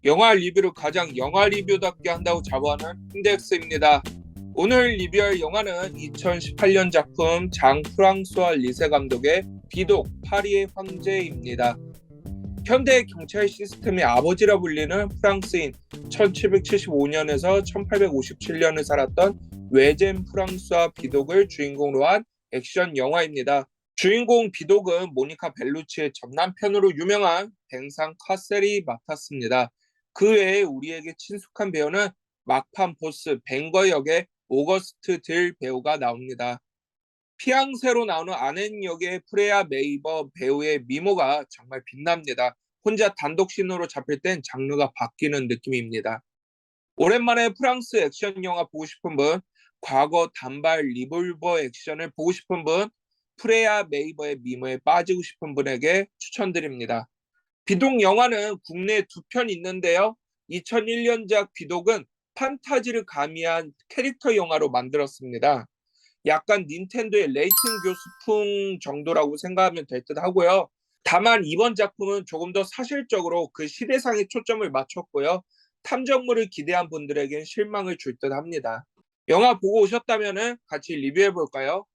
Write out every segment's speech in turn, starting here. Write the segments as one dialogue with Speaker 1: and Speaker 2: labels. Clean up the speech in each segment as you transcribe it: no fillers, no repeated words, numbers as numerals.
Speaker 1: 영화 리뷰를 가장 영화 리뷰답게 한다고 자부하는 힌덱스입니다. 오늘 리뷰할 영화는 2018년 작품 장 프랑수와 리세 감독의 비독 파리의 황제입니다. 현대 경찰 시스템의 아버지라 불리는 프랑스인 1775년에서 1857년을 살았던 외젠 프랑수와 비독을 주인공으로 한 액션 영화입니다. 주인공 비독은 모니카 벨루치의 전남편으로 유명한 뱅상 카셀이 맡았습니다. 그 외에 우리에게 친숙한 배우는 막판 보스 벵거 역의 오거스트 딜 배우가 나옵니다. 피앙새로 나오는 아넨 역의 프레아 메이버 배우의 미모가 정말 빛납니다. 혼자 단독신으로 잡힐 땐 장르가 바뀌는 느낌입니다. 오랜만에 프랑스 액션 영화 보고 싶은 분, 과거 단발 리볼버 액션을 보고 싶은 분, 프레아 메이버의 미모에 빠지고 싶은 분에게 추천드립니다. 비독 영화는 국내에 두 편 있는데요. 2001년작 비독은 판타지를 가미한 캐릭터 영화로 만들었습니다. 약간 닌텐도의 레이튼 교수풍 정도라고 생각하면 될 듯 하고요. 다만 이번 작품은 조금 더 사실적으로 그 시대상에 초점을 맞췄고요. 탐정물을 기대한 분들에겐 실망을 줄 듯 합니다. 영화 보고 오셨다면 같이 리뷰해 볼까요?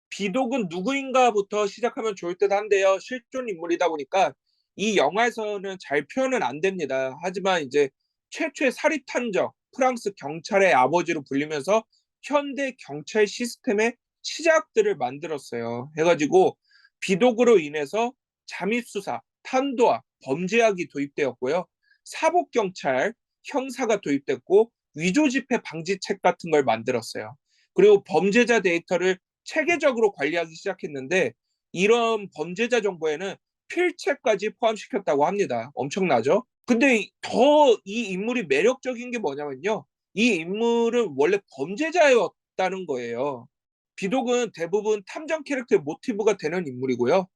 Speaker 1: 비독은 누구인가부터 시작하면 좋을 듯 한데요. 실존 인물이다 보니까 이 영화에서는 잘 표현은 안 됩니다. 하지만 이제 최초의 사립 탐정, 프랑스 경찰의 아버지로 불리면서 현대 경찰 시스템의 시작들을 만들었어요. 해가지고 비독으로 인해서 잠입수사, 탄도와 범죄학이 도입되었고요. 사법경찰, 형사가 도입됐고 위조지폐 방지책 같은 걸 만들었어요. 그리고 범죄자 데이터를 체계적으로 관리하기 시작했는데 이런 범죄자 정보에는 필체까지 포함시켰다고 합니다. 엄청나죠? 근데 더 이 인물이 매력적인 게 뭐냐면요. 이 인물은 원래 범죄자였다는 거예요. 비독은 대부분 탐정 캐릭터의 모티브가 되는 인물이고요.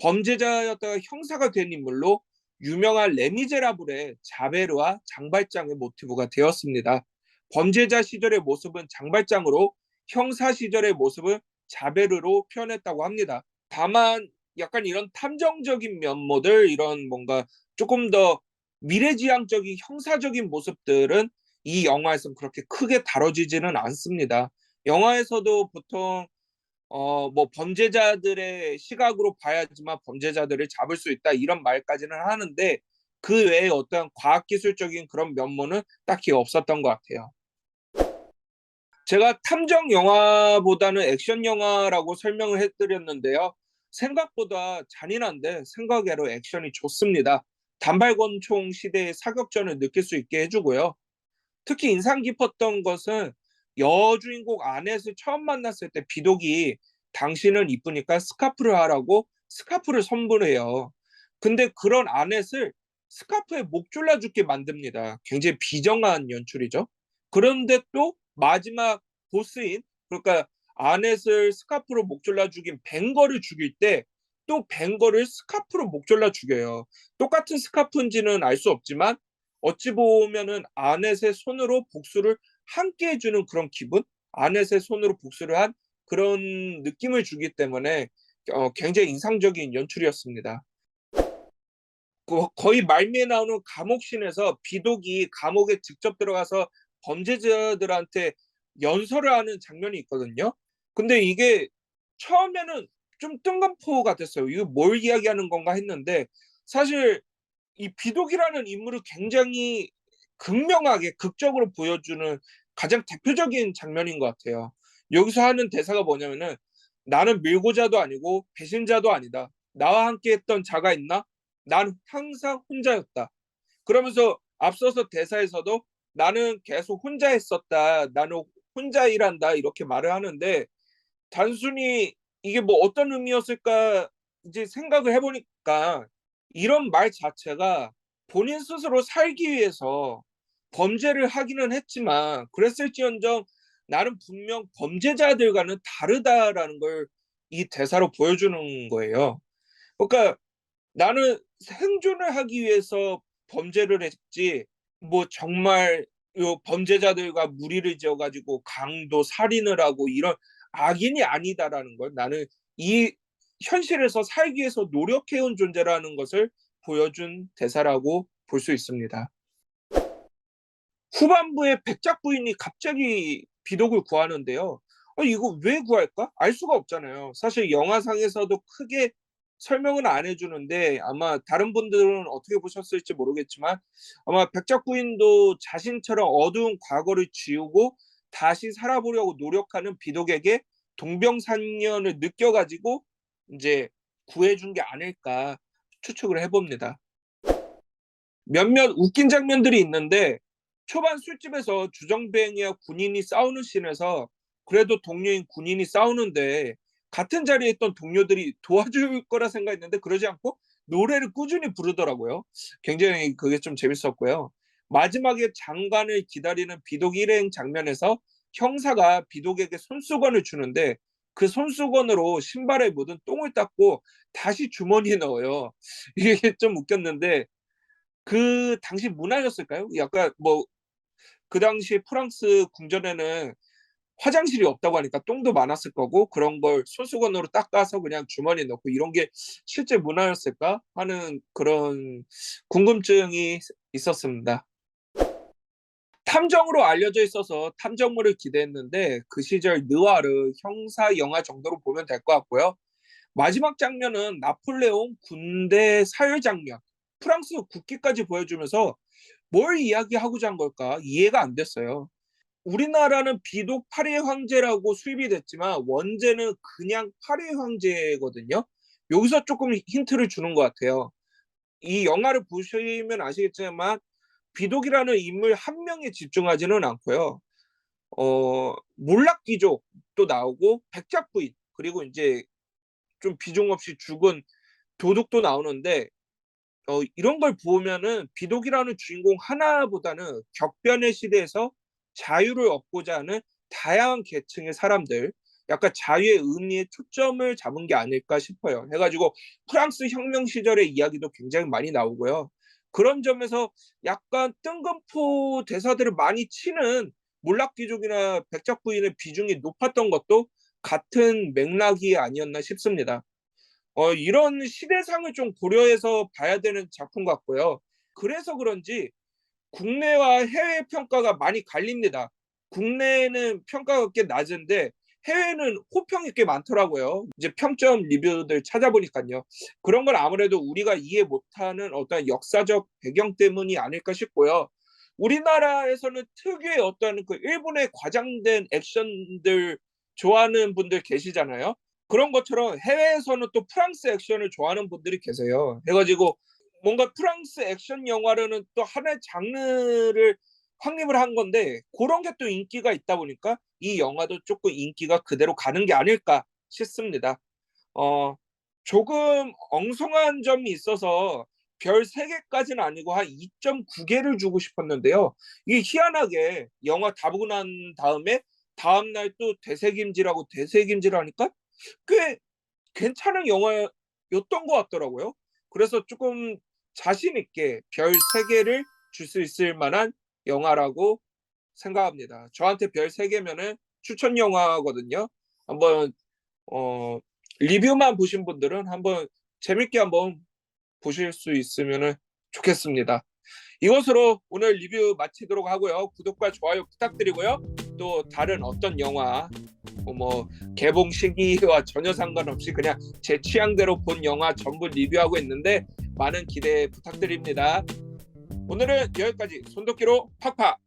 Speaker 1: 범죄자였다가 형사가 된 인물로 유명한 레미제라블의 자베르와 장발장의 모티브가 되었습니다. 범죄자 시절의 모습은 장발장으로 형사 시절의 모습을 자베르로 표현했다고 합니다. 다만 약간 이런 탐정적인 면모들 이런 뭔가 조금 더 미래지향적인 형사적인 모습들은 이 영화에서는 그렇게 크게 다뤄지지는 않습니다. 영화에서도 보통 뭐 범죄자들의 시각으로 봐야지만 범죄자들을 잡을 수 있다 이런 말까지는 하는데 그 외에 어떤 과학기술적인 그런 면모는 딱히 없었던 것 같아요. 제가 탐정 영화보다는 액션 영화라고 설명을 해드렸는데요. 생각보다 잔인한데 생각외로 액션이 좋습니다. 단발권총 시대의 사격전을 느낄 수 있게 해주고요. 특히 인상 깊었던 것은 여주인공 아넷을 처음 만났을 때 비독이 당신은 이쁘니까 스카프를 하라고 스카프를 선물해요. 근데 그런 아넷을 스카프에 목 졸라 죽게 만듭니다. 굉장히 비정한 연출이죠. 그런데 또 마지막 보스인 그러니까 아넷을 스카프로 목 졸라 죽인 벵거를 죽일 때 또 벵거를 스카프로 목 졸라 죽여요. 똑같은 스카프인지는 알 수 없지만 어찌 보면은 아넷의 손으로 복수를 함께 해주는 그런 기분, 아넷의 손으로 복수를 한 그런 느낌을 주기 때문에 굉장히 인상적인 연출이었습니다. 거의 말미에 나오는 감옥신에서 비독이 감옥에 직접 들어가서 범죄자들한테 연설을 하는 장면이 있거든요. 근데 이게 처음에는 좀 뜬금포 같았어요. 이거 뭘 이야기하는 건가 했는데 사실 이 비독이라는 인물을 굉장히 극명하게 극적으로 보여주는 가장 대표적인 장면인 것 같아요. 여기서 하는 대사가 뭐냐면은 나는 밀고자도 아니고 배신자도 아니다. 나와 함께 했던 자가 있나? 난 항상 혼자였다. 그러면서 앞서서 대사에서도 나는 계속 혼자 했었다. 나는 혼자 일한다. 이렇게 말을 하는데 단순히 이게 뭐 어떤 의미였을까 이제 생각을 해보니까 이런 말 자체가 본인 스스로 살기 위해서 범죄를 하기는 했지만 그랬을지언정 나는 분명 범죄자들과는 다르다라는 걸 이 대사로 보여주는 거예요. 그러니까 나는 생존을 하기 위해서 범죄를 했지 뭐 정말 요 범죄자들과 무리를 지어가지고 강도 살인을 하고 이런 악인이 아니다라는 걸 나는 이 현실에서 살기 위해서 노력해온 존재라는 것을 보여준 대사라고 볼 수 있습니다. 후반부에 백작 부인이 갑자기 비독을 구하는데요. 이거 왜 구할까? 알 수가 없잖아요. 사실 영화상에서도 크게 설명은 안 해주는데 아마 다른 분들은 어떻게 보셨을지 모르겠지만 아마 백작 부인도 자신처럼 어두운 과거를 지우고 다시 살아보려고 노력하는 비독에게 동병상련을 느껴가지고 이제 구해준 게 아닐까 추측을 해봅니다. 몇몇 웃긴 장면들이 있는데 초반 술집에서 주정뱅이와 군인이 싸우는 씬에서 그래도 동료인 군인이 싸우는데 같은 자리에 있던 동료들이 도와줄 거라 생각했는데 그러지 않고 노래를 꾸준히 부르더라고요. 굉장히 그게 좀 재밌었고요. 마지막에 장관을 기다리는 비독 일행 장면에서 형사가 비독에게 손수건을 주는데 그 손수건으로 신발에 묻은 똥을 닦고 다시 주머니에 넣어요. 이게 좀 웃겼는데 그 당시 문화였을까요? 약간 뭐 그 당시 프랑스 궁전에는 화장실이 없다고 하니까 똥도 많았을 거고 그런 걸 손수건으로 닦아서 그냥 주머니에 넣고 이런 게 실제 문화였을까 하는 그런 궁금증이 있었습니다. 탐정으로 알려져 있어서 탐정물을 기대했는데 그 시절 느와르 형사 영화 정도로 보면 될 것 같고요. 마지막 장면은 나폴레옹 군대 사열 장면, 프랑스 국기까지 보여주면서 뭘 이야기하고자 한 걸까 이해가 안 됐어요. 우리나라는 비독 8일 황제라고 수입이 됐지만 원제는 그냥 8일 황제거든요. 여기서 조금 힌트를 주는 것 같아요. 이 영화를 보시면 아시겠지만 비독이라는 인물 한 명에 집중하지는 않고요. 몰락귀족도 나오고 백작부인 그리고 이제 좀 비중 없이 죽은 도둑도 나오는데 이런 걸 보면은 비독이라는 주인공 하나보다는 격변의 시대에서 자유를 얻고자 하는 다양한 계층의 사람들, 약간 자유의 의미에 초점을 잡은 게 아닐까 싶어요. 해가지고 프랑스 혁명 시절의 이야기도 굉장히 많이 나오고요. 그런 점에서 약간 뜬금포 대사들을 많이 치는 몰락귀족이나 백작부인의 비중이 높았던 것도 같은 맥락이 아니었나 싶습니다. 이런 시대상을 좀 고려해서 봐야 되는 작품 같고요. 그래서 그런지 국내와 해외 평가가 많이 갈립니다. 국내는 평가가 꽤 낮은데 해외는 호평이 꽤 많더라고요. 이제 평점 리뷰들 찾아보니까요. 그런 건 아무래도 우리가 이해 못하는 어떤 역사적 배경 때문이 아닐까 싶고요. 우리나라에서는 특유의 어떤 그 일본의 과장된 액션들 좋아하는 분들 계시잖아요. 그런 것처럼 해외에서는 또 프랑스 액션을 좋아하는 분들이 계세요. 해가지고 뭔가 프랑스 액션 영화로는 또 하나의 장르를 확립을 한 건데 그런 게 또 인기가 있다 보니까 이 영화도 조금 인기가 그대로 가는 게 아닐까 싶습니다. 어, 조금 엉성한 점이 있어서 별 3개까지는 아니고 한 2.9개를 주고 싶었는데요. 이게 희한하게 영화 다 보고 난 다음에 다음날 또 되새김질하고 되새김질 하니까 꽤 괜찮은 영화였던 것 같더라고요. 그래서 조금 자신 있게 별 3개를 줄 수 있을 만한 영화라고 생각합니다. 저한테 별 3개면은 추천 영화거든요. 한번 어, 리뷰만 보신 분들은 한번 재밌게 한번 보실 수 있으면 좋겠습니다. 이것으로 오늘 리뷰 마치도록 하고요. 구독과 좋아요 부탁드리고요. 또 다른 어떤 영화 뭐 개봉 시기와 전혀 상관없이 그냥 제 취향대로 본 영화 전부 리뷰하고 있는데 많은 기대 부탁드립니다. 오늘은 여기까지 손도끼로 팍팍